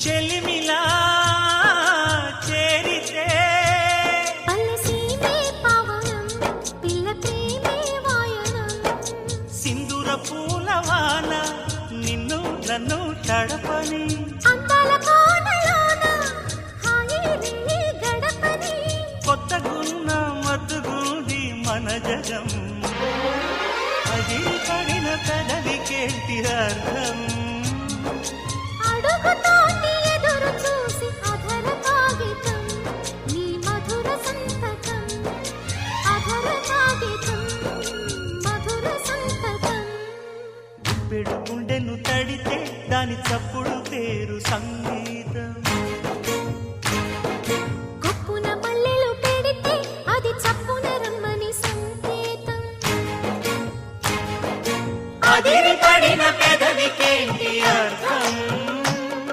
చెలిమిలా చేరితే అలసీమే పవనం పిల్ల ప్రేమే వాయనం సింధూర పూలవాన నిన్ను నన్ను తడపని అందాల కోనలోన హాయి రే గడపని కొత్తగున్న మత్తుగుంది మన జగం అది పడిన పెదవికేంటి అర్థం అడుగుతోటి ఎదురు చూసి అధర కాగితం నీ మధుర సంతకం అధర కాగితం మధుర సంతకం పెడు గుండెను తడితే దాని చప్పుడు పేరు సంగీతం